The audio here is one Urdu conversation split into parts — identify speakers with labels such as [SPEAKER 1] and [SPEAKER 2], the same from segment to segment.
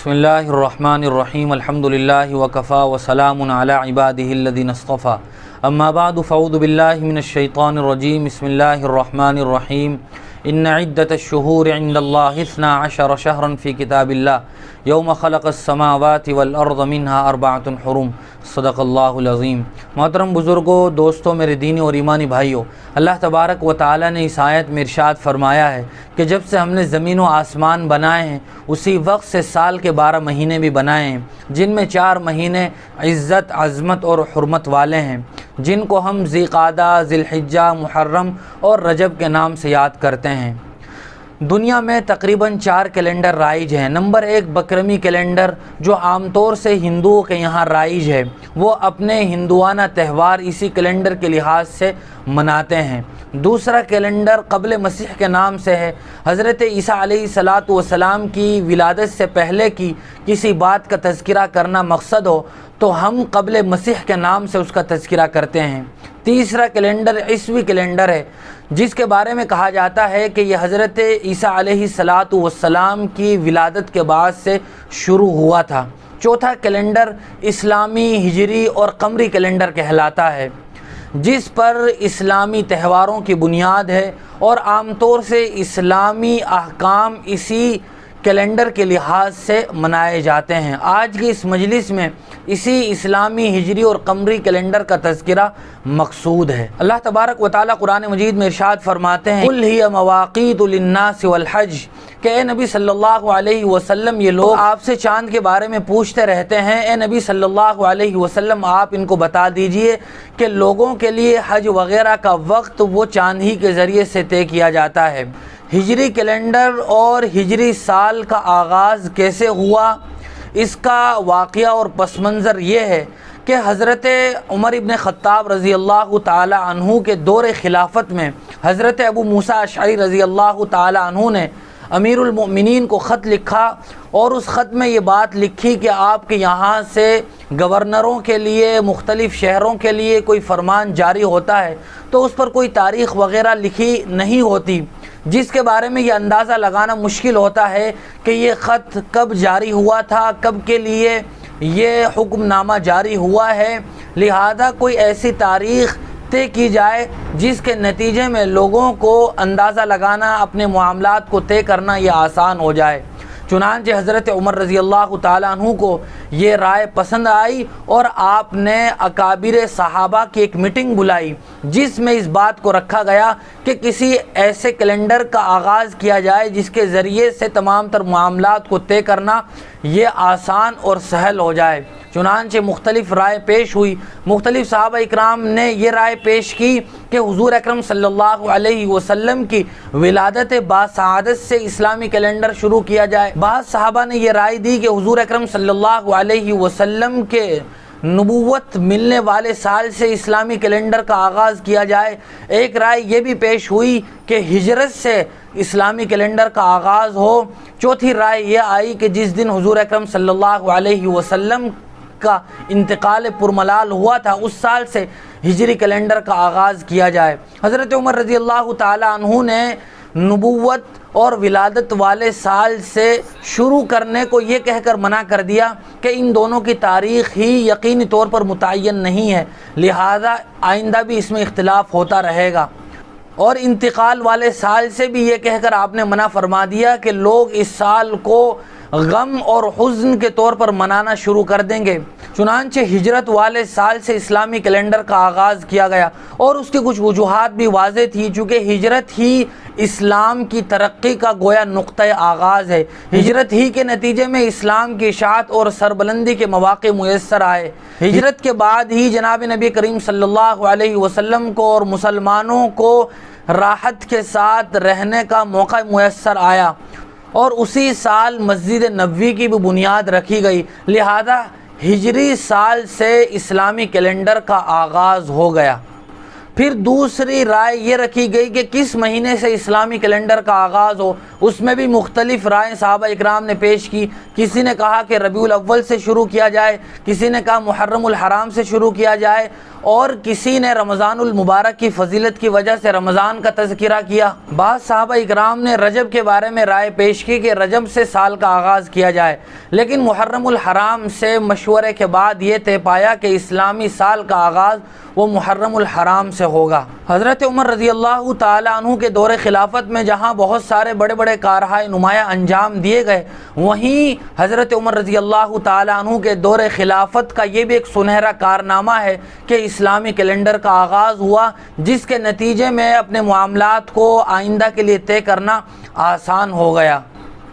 [SPEAKER 1] بسم اللہ الرحمن الرحیم الحمد للہ وکفا وسلام علی عبادہ الذین اصطفیٰ اما بعد فاعوذ باللہ من الشیطان الرجیم بسم اللہ الرحمن الرحیم ان عدۃ الشہور عند اللہ 12 شہرا فی کتاب اللہ یوم خلق السماوات والارض منها 4 حرم صدق اللہ العظیم۔ محترم بزرگوں، دوستوں، میرے دینی اور ایمانی بھائیوں، اللہ تبارک و تعالی نے اس آیت میں ارشاد فرمایا ہے کہ جب سے ہم نے زمین و آسمان بنائے ہیں اسی وقت سے سال کے 12 مہینے بھی بنائے ہیں، جن میں 4 مہینے عزت، عظمت اور حرمت والے ہیں، جن کو ہم ذی قعدہ، ذی الحجہ، محرم اور رجب کے نام سے یاد کرتے ہیں۔ دنیا میں تقریباً 4 کیلنڈر رائج ہیں۔ نمبر 1 بکرمی کیلنڈر، جو عام طور سے ہندوؤں کے یہاں رائج ہے، وہ اپنے ہندوانہ تہوار اسی کیلنڈر کے لحاظ سے مناتے ہیں۔ دوسرا کیلنڈر قبل مسیح کے نام سے ہے۔ حضرت عیسیٰ علیہ السلام کی ولادت سے پہلے کی کسی بات کا تذکرہ کرنا مقصد ہو تو ہم قبل مسیح کے نام سے اس کا تذکرہ کرتے ہیں۔ تیسرا کیلنڈر عیسوی کیلنڈر ہے، جس کے بارے میں کہا جاتا ہے کہ یہ حضرت عیسیٰ علیہ السلام کی ولادت کے بعد سے شروع ہوا تھا۔ چوتھا کیلنڈر اسلامی، ہجری اور قمری کیلنڈر کہلاتا ہے، جس پر اسلامی تہواروں کی بنیاد ہے اور عام طور سے اسلامی احکام اسی کیلنڈر کے لحاظ سے منائے جاتے ہیں۔ آج کی اس مجلس میں اسی اسلامی، ہجری اور قمری کیلنڈر کا تذکرہ مقصود ہے۔ اللہ تبارک و تعالی قرآن مجید میں ارشاد فرماتے ہیں قُلْ هِيَ مَوَاقِيتُ لِلنَّاسِ وَالْحَجِّ، کہ اے نبی صلی اللہ علیہ وسلم، یہ لوگ آپ سے چاند کے بارے میں پوچھتے رہتے ہیں، اے نبی صلی اللہ علیہ وسلم آپ ان کو بتا دیجئے کہ لوگوں کے لیے حج وغیرہ کا وقت وہ چاند ہی کے ذریعے سے طے کیا جاتا ہے۔ ہجری کیلنڈر اور ہجری سال کا آغاز کیسے ہوا، اس کا واقعہ اور پس منظر یہ ہے کہ حضرت عمر ابن خطاب رضی اللہ تعالی عنہ کے دور خلافت میں حضرت ابو موسیٰ اشعری رضی اللہ تعالی عنہ نے امیر المؤمنین کو خط لکھا اور اس خط میں یہ بات لکھی کہ آپ کے یہاں سے گورنروں کے لیے، مختلف شہروں کے لیے کوئی فرمان جاری ہوتا ہے تو اس پر کوئی تاریخ وغیرہ لکھی نہیں ہوتی، جس کے بارے میں یہ اندازہ لگانا مشکل ہوتا ہے کہ یہ خط کب جاری ہوا تھا، کب کے لیے یہ حکم نامہ جاری ہوا ہے۔ لہذا کوئی ایسی تاریخ طے کی جائے جس کے نتیجے میں لوگوں کو اندازہ لگانا، اپنے معاملات کو طے کرنا یہ آسان ہو جائے۔ چنانچہ حضرت عمر رضی اللہ تعالیٰ عنہ کو یہ رائے پسند آئی اور آپ نے اکابر صحابہ کی ایک میٹنگ بلائی، جس میں اس بات کو رکھا گیا کہ کسی ایسے کیلنڈر کا آغاز کیا جائے جس کے ذریعے سے تمام تر معاملات کو طے کرنا یہ آسان اور سہل ہو جائے۔ چنانچہ مختلف رائے پیش ہوئی۔ مختلف صحابہ اکرام نے یہ رائے پیش کی کہ حضور اکرم صلی اللہ علیہ وسلم کی ولادت باسعادت سے اسلامی کیلنڈر شروع کیا جائے۔ بعض صحابہ نے یہ رائے دی کہ حضور اکرم صلی اللہ علیہ وسلم کے نبوت ملنے والے سال سے اسلامی کیلنڈر کا آغاز کیا جائے۔ ایک رائے یہ بھی پیش ہوئی کہ ہجرت سے اسلامی کیلنڈر کا آغاز ہو۔ چوتھی رائے یہ آئی کہ جس دن حضور اکرم صلی اللہ علیہ وسلم کا انتقال پرملال ہوا تھا اس سال سے ہجری کیلنڈر کا آغاز کیا جائے۔ حضرت عمر رضی اللہ تعالی عنہ نے نبوت اور ولادت والے سال سے شروع کرنے کو یہ کہہ کر منع کر دیا کہ ان دونوں کی تاریخ ہی یقینی طور پر متعین نہیں ہے، لہذا آئندہ بھی اس میں اختلاف ہوتا رہے گا۔ اور انتقال والے سال سے بھی یہ کہہ کر آپ نے منع فرما دیا کہ لوگ اس سال کو غم اور حزن کے طور پر منانا شروع کر دیں گے۔ چنانچہ ہجرت والے سال سے اسلامی کیلنڈر کا آغاز کیا گیا اور اس کی کچھ وجوہات بھی واضح تھی، چونکہ ہجرت ہی اسلام کی ترقی کا گویا نقطۂ آغاز ہے۔ ہجرت ہی کے نتیجے میں اسلام کی اشاعت اور سربلندی کے مواقع میسر آئے۔ ہجرت کے بعد ہی جناب نبی کریم صلی اللہ علیہ وسلم کو اور مسلمانوں کو راحت کے ساتھ رہنے کا موقع میسر آیا اور اسی سال مسجد نبوی کی بھی بنیاد رکھی گئی، لہذا ہجری سال سے اسلامی کیلنڈر کا آغاز ہو گیا۔ پھر دوسری رائے یہ رکھی گئی کہ کس مہینے سے اسلامی کیلنڈر کا آغاز ہو، اس میں بھی مختلف رائے صحابہ اکرام نے پیش کی۔ کسی نے کہا کہ ربیع الاول سے شروع کیا جائے، کسی نے کہا محرم الحرام سے شروع کیا جائے اور کسی نے رمضان المبارک کی فضیلت کی وجہ سے رمضان کا تذکرہ کیا۔ بعض صحابہ اکرام نے رجب کے بارے میں رائے پیش کی کہ رجب سے سال کا آغاز کیا جائے، لیکن محرم الحرام سے مشورے کے بعد یہ طے پایا کہ اسلامی سال کا آغاز وہ محرم الحرام سے ہوگا۔ حضرت عمر رضی اللہ تعالیٰ عنہ کے دور خلافت میں جہاں بہت سارے بڑے بڑے کارہائے نمایاں انجام دیے گئے، وہیں حضرت عمر رضی اللہ تعالیٰ عنہ کے دور خلافت کا یہ بھی ایک سنہرا کارنامہ ہے کہ اسلامی کیلنڈر کا آغاز ہوا، جس کے نتیجے میں اپنے معاملات کو آئندہ کے لیے طے کرنا آسان ہو گیا۔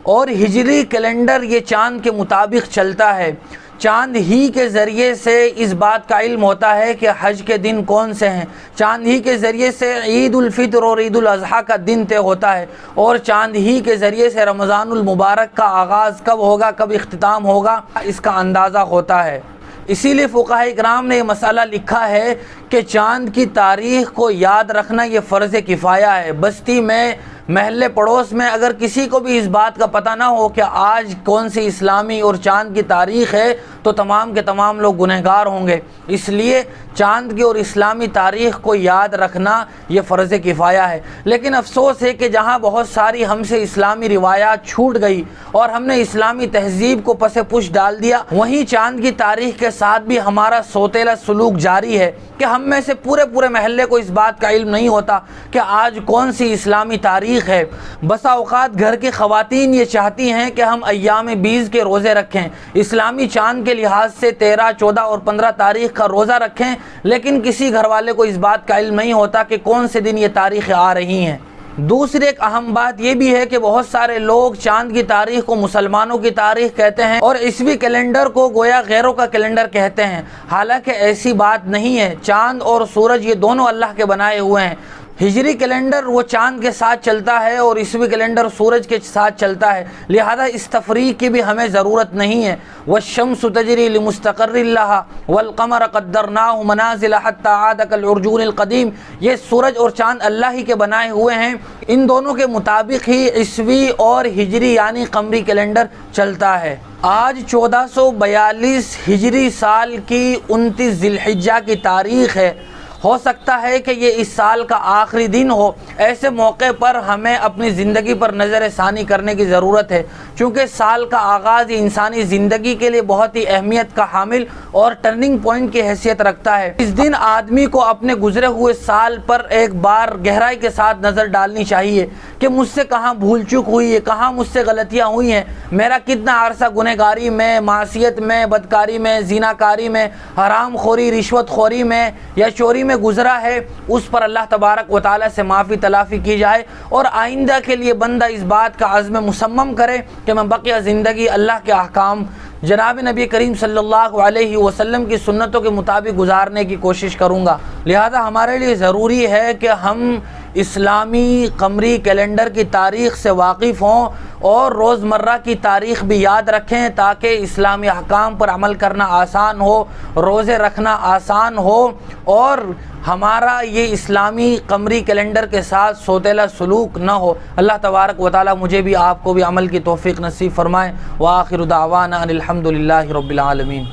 [SPEAKER 1] اور ہجری کیلنڈر یہ چاند کے مطابق چلتا ہے۔ چاند ہی کے ذریعے سے اس بات کا علم ہوتا ہے کہ حج کے دن کون سے ہیں، چاند ہی کے ذریعے سے عید الفطر اور عید الاضحیٰ کا دن طے ہوتا ہے، اور چاند ہی کے ذریعے سے رمضان المبارک کا آغاز کب ہوگا، کب اختتام ہوگا، اس کا اندازہ ہوتا ہے۔ اسی لیے فقہاء اکرام نے یہ مسئلہ لکھا ہے کہ چاند کی تاریخ کو یاد رکھنا یہ فرض کفایہ ہے۔ بستی میں، محلے پڑوس میں اگر کسی کو بھی اس بات کا پتہ نہ ہو کہ آج کون سی اسلامی اور چاند کی تاریخ ہے تو تمام کے تمام لوگ گنہگار ہوں گے۔ اس لیے چاند کی اور اسلامی تاریخ کو یاد رکھنا یہ فرض کفایہ ہے۔ لیکن افسوس ہے کہ جہاں بہت ساری ہم سے اسلامی روایات چھوٹ گئی اور ہم نے اسلامی تہذیب کو پس پش ڈال دیا، وہیں چاند کی تاریخ کے ساتھ بھی ہمارا سوتیلا سلوک جاری ہے کہ ہم میں سے پورے محلے کو اس بات کا علم نہیں ہوتا کہ آج کون سی اسلامی تاریخ ہے۔ بسا اوقات گھر کی خواتین یہ چاہتی ہیں کہ ہم ایام بیز کے روزے رکھیں، اسلامی چاند کے لحاظ سے 13، 14 اور 15 تاریخ کا روزہ رکھیں، لیکن کسی گھر والے کو اس بات کا علم نہیں ہوتا کہ کون سے دن یہ تاریخیں آ رہی ہیں۔ دوسری ایک اہم بات یہ بھی ہے کہ بہت سارے لوگ چاند کی تاریخ کو مسلمانوں کی تاریخ کہتے ہیں اور عیسوی کیلنڈر کو گویا غیروں کا کیلنڈر کہتے ہیں، حالانکہ ایسی بات نہیں ہے۔ چاند اور سورج یہ دونوں اللہ کے بنائے ہوئے ہیں۔ ہجری کیلنڈر وہ چاند کے ساتھ چلتا ہے اور عیسوی کیلنڈر سورج کے ساتھ چلتا ہے، لہذا اس تفریق کی بھی ہمیں ضرورت نہیں ہے۔ والشمس تجری لمستقر لها والقمر قدرناه منازل حتى عاد كالعرجون القدیم، یہ سورج اور چاند اللہ ہی کے بنائے ہوئے ہیں، ان دونوں کے مطابق ہی عیسوی اور ہجری یعنی قمری کیلنڈر چلتا ہے۔ آج 1442 ہجری سال کی 29 ذی الحجہ کی تاریخ ہے۔ ہو سکتا ہے کہ یہ اس سال کا آخری دن ہو۔ ایسے موقع پر ہمیں اپنی زندگی پر نظر ثانی کرنے کی ضرورت ہے، چونکہ سال کا آغاز یہ انسانی زندگی کے لیے بہت ہی اہمیت کا حامل اور ٹرننگ پوائنٹ کی حیثیت رکھتا ہے۔ اس دن آدمی کو اپنے گزرے ہوئے سال پر ایک بار گہرائی کے ساتھ نظر ڈالنی چاہیے کہ مجھ سے کہاں بھول چک ہوئی ہے، کہاں مجھ سے غلطیاں ہوئی ہیں، میرا کتنا عرصہ گنہگاری میں، معصیت میں، بدکاری میں، زیناکاری میں، حرام خوری، رشوت خوری میں یا چوری میں گزرا ہے، اس پر اللہ تبارک و تعالیٰ سے معافی تلافی کی جائے اور آئندہ کے لیے بندہ اس بات کا عزم مصمم کرے کہ میں بقیہ زندگی اللہ کے احکام، جناب نبی کریم صلی اللہ علیہ وسلم کی سنتوں کے مطابق گزارنے کی کوشش کروں گا۔ لہذا ہمارے لیے ضروری ہے کہ ہم اسلامی قمری کیلنڈر کی تاریخ سے واقف ہوں اور روزمرہ کی تاریخ بھی یاد رکھیں تاکہ اسلامی احکام پر عمل کرنا آسان ہو، روزے رکھنا آسان ہو اور ہمارا یہ اسلامی قمری کیلنڈر کے ساتھ سوتیلا سلوک نہ ہو۔ اللہ تبارک و تعالی مجھے بھی آپ کو بھی عمل کی توفیق نصیب فرمائے۔ وآخر دعوانا ان الحمد للہ رب العالمین۔